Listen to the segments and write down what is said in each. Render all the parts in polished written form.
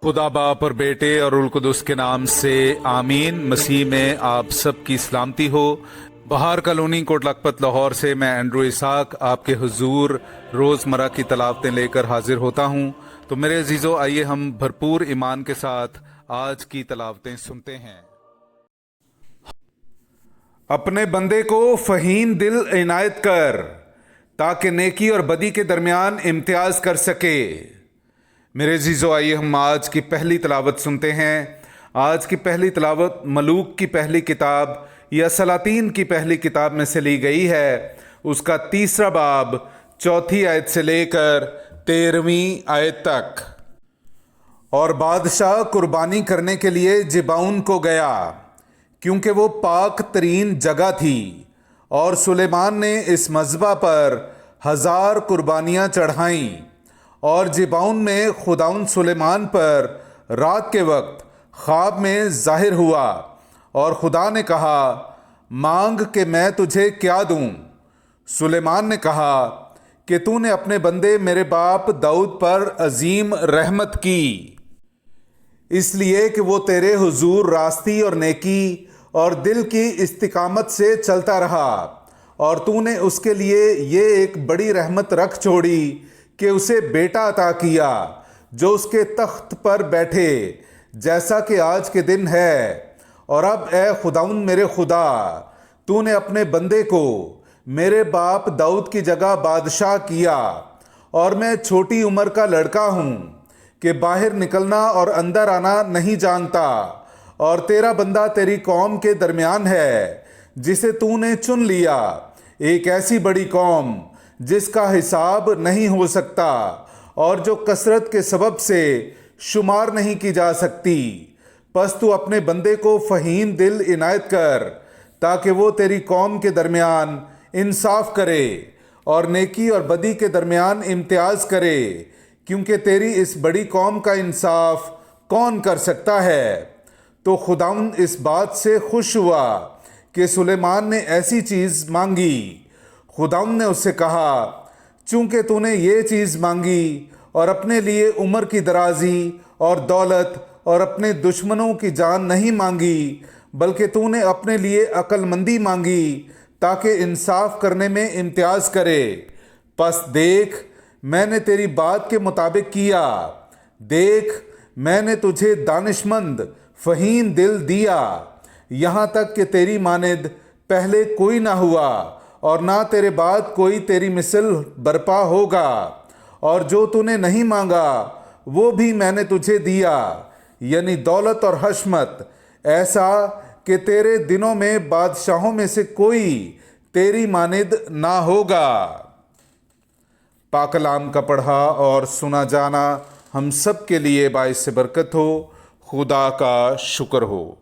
खुदा बाप और बेटे और उल कुदस के नाम से आमीन। मसीह में आप सब की सलामती हो। बहार कॉलोनी कोट लखपत लाहौर से मैं एंड्रू इसाक आपके हुजूर रोज़मर्रा की तलावतें लेकर हाजिर होता हूँ। तो मेरे अजीज़ों, आइए हम भरपूर ईमान के साथ आज की तलावतें सुनते हैं। अपने बंदे को फ़हीम दिल इनायत कर ताकि नेकी और बदी के दरमियान इम्तियाज़ कर सके। मेरे अजीज़ों, आइए हम आज की पहली तलावत सुनते हैं। आज की पहली तलावत मलूक की पहली किताब या सलातीन की पहली किताब में से ली गई है। उसका 3 बाब 4 आयत से लेकर 13वीं आयत तक। और बादशाह कुर्बानी करने के लिए जिबाउन को गया, क्योंकि वो पाक तरीन जगह थी, और सुलेमान ने इस मज़बा पर 1000 कुर्बानियाँ चढ़ाईं। और जिबाउन में खुदाउन सुलेमान पर रात के वक्त ख्वाब में ज़ाहिर हुआ, और खुदा ने कहा, मांग कि मैं तुझे क्या दूं। सुलेमान ने कहा कि तूने अपने बंदे मेरे बाप दाऊद पर अजीम रहमत की, इसलिए कि वो तेरे हुजूर रास्ती और नेकी और दिल की इस्तिकामत से चलता रहा, और तूने उसके लिए ये एक बड़ी रहमत रख छोड़ी कि उसे बेटा अता किया जो उसके तख्त पर बैठे, जैसा कि आज के दिन है। और अब ए खुदाउन मेरे खुदा, तूने अपने बंदे को मेरे बाप दाऊद की जगह बादशाह किया, और मैं छोटी उम्र का लड़का हूँ कि बाहर निकलना और अंदर आना नहीं जानता। और तेरा बंदा तेरी कौम के दरमियान है, जिसे तूने चुन लिया, एक ऐसी बड़ी कौम जिसका हिसाब नहीं हो सकता, और जो कसरत के सबब से शुमार नहीं की जा सकती। बस तू अपने बंदे को फ़हीम दिल इनायत कर ताकि वो तेरी कौम के दरमियान इंसाफ करे और नेकी और बदी के दरमियान इम्तियाज़ करे, क्योंकि तेरी इस बड़ी कौम का इंसाफ कौन कर सकता है। तो खुदाउन इस बात से खुश हुआ कि सुलेमान ने ऐसी चीज़ मांगी। खुदाउन ने उससे कहा, चूँकि तूने ये चीज़ मांगी और अपने लिए उम्र की दराजी और दौलत और अपने दुश्मनों की जान नहीं मांगी, बल्कि तूने अपने लिए अक्लमंदी मांगी ताकि इंसाफ करने में इम्तियाज़ करे। बस देख, मैंने तेरी बात के मुताबिक किया। देख, मैंने तुझे दानिशमंद फ़हीम दिल दिया, यहाँ तक कि तेरी मानिद पहले कोई ना हुआ, और ना तेरे बाद कोई तेरी मिसल बरपा होगा। और जो तूने नहीं मांगा वो भी मैंने तुझे दिया, यानी दौलत और हशमत, ऐसा कि तेरे दिनों में बादशाहों में से कोई तेरी मानिद ना होगा। पाक कलाम का पढ़ा और सुना जाना हम सब के लिए बाइस से बरकत हो। खुदा का शुक्र हो।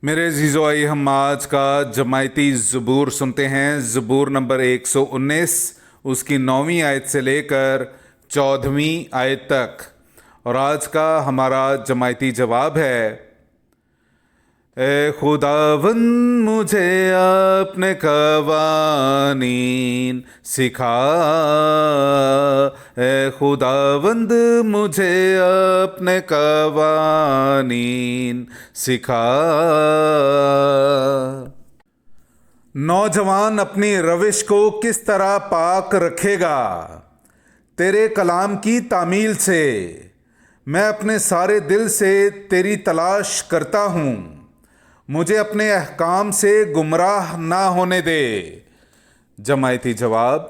मेरे अजीज़ों, आइए हम आज का जमायती ज़बूर सुनते हैं। ज़बूर नंबर 119, उसकी 9वीं आयत से लेकर 14वीं आयत तक। और आज का हमारा जमायती जवाब है, ए खुदावंद मुझे अपने कवानीन सिखा, ए खुदावंद मुझे अपने कवानीन सिखा। नौजवान अपनी रविश को किस तरह पाक रखेगा? तेरे कलाम की तामील से मैं अपने सारे दिल से तेरी तलाश करता हूँ। मुझे अपने अहकाम से गुमराह ना होने दे। जमायती जवाब,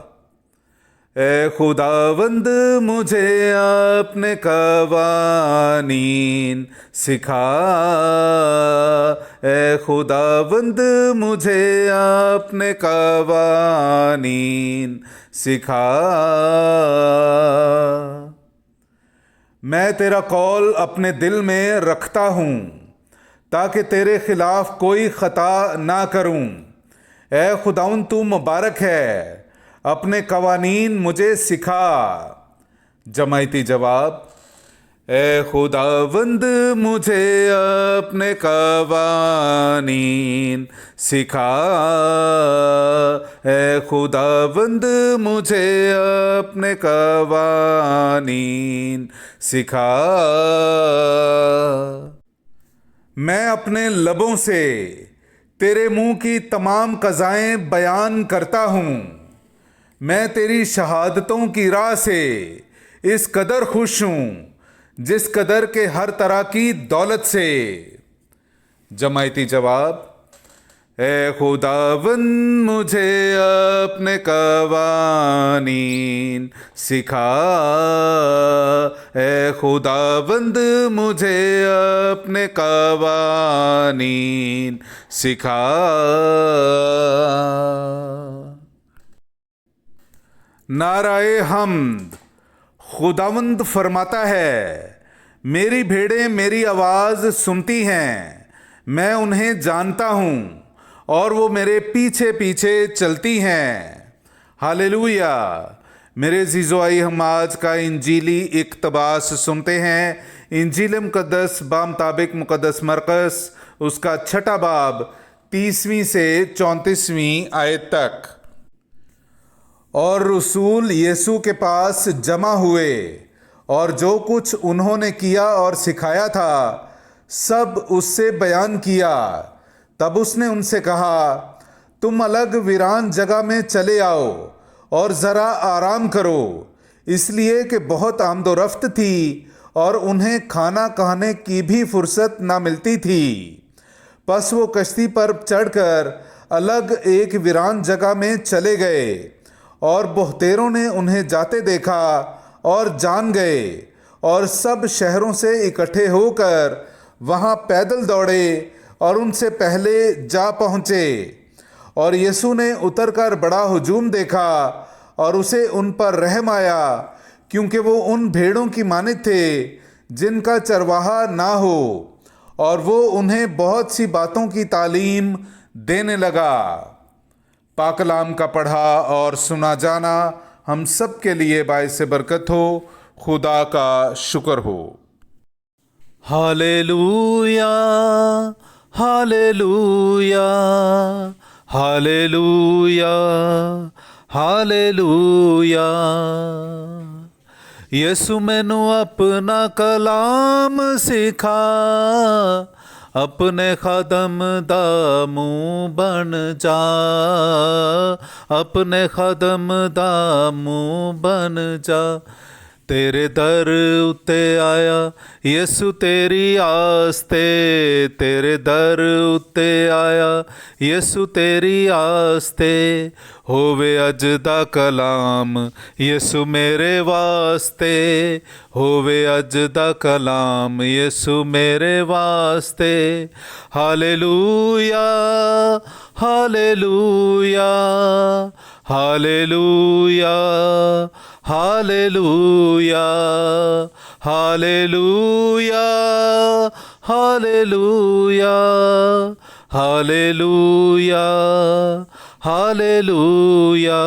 ए खुदावंद मुझे अपने कवानीन सिखा, ए खुदावंद मुझे अपने कवानीन सिखा। मैं तेरा कौल अपने दिल में रखता हूँ ताकि तेरे खिलाफ कोई ख़ता ना करूं। ए खुदाउन, तू मुबारक है, अपने कवानीन मुझे सिखा। जमायती जवाब, اے خداوند مجھے اپنے قوانین سکھا، اے خداوند مجھے اپنے قوانین سکھا۔ میں اپنے لبوں سے تیرے منہ کی تمام قضائیں بیان کرتا ہوں۔ میں تیری شہادتوں کی راہ سے اس قدر خوش ہوں جس قدر کے ہر طرح کی دولت سے۔ جماعتی جواب: اے خداوند مجھے اپنے قوانین سکھا، اے خداوند مجھے اپنے قوانین سکھا۔ نعرہ حمد۔ خداوند فرماتا ہے، میری بھیڑیں میری آواز سنتی ہیں، میں انہیں جانتا ہوں اور وہ میرے پیچھے پیچھے چلتی ہیں۔ ہاللیلویا۔ میرے عزیزو، آئیے ہم آج کا انجیلی اقتباس سنتے ہیں۔ انجیل مقدس بمطابق مقدس مرقس، اس کا 6 باب 30 سے 34 آیت تک۔ اور رسول یسوع کے پاس جمع ہوئے اور جو کچھ انہوں نے کیا اور سکھایا تھا سب اس سے بیان کیا۔ تب اس نے ان سے کہا، تم الگ ویران جگہ میں چلے آؤ اور ذرا آرام کرو، اس لیے کہ بہت آمد و رفت تھی اور انہیں کھانا کھانے کی بھی فرصت نہ ملتی تھی۔ پس وہ کشتی پر چڑھ کر الگ ایک ویران جگہ میں چلے گئے، اور بہتیروں نے انہیں جاتے دیکھا اور جان گئے، اور سب شہروں سے اکٹھے ہو کر وہاں پیدل دوڑے اور ان سے پہلے جا پہنچے۔ اور یسوع نے اتر کر بڑا ہجوم دیکھا اور اسے ان پر رحم آیا، کیونکہ وہ ان بھیڑوں کی مانند تھے جن کا چرواہا نہ ہو، اور وہ انہیں بہت سی باتوں کی تعلیم دینے لگا۔ پاک کلام کا پڑھا اور سنا جانا ہم سب کے لیے باعث برکت ہو۔ خدا کا شکر ہو۔ ہاللیلویا، ہاللیلویا، ہاللیلویا، ہاللیلویا۔ یسوع مینوں اپنا کلام سکھا، اپنے خادم دا منہ بن جا، اپنے خادم دا منہ بن جا۔ تیرے در اتے آیا یسوع تیری آستے، تیرے در اتے آیا یسوع تیری آستے۔ ہووے اج دا کلام یسوع میرے واسطے، ہووے اج دا کلام یسوع میرے واسطے۔ ہاللیلویا، ہاللیلویا، ہاللیلویا، ہاللیلویا، ہاللیلویا، ہاللیلویا، ہاللیلویا، ہاللیلویا۔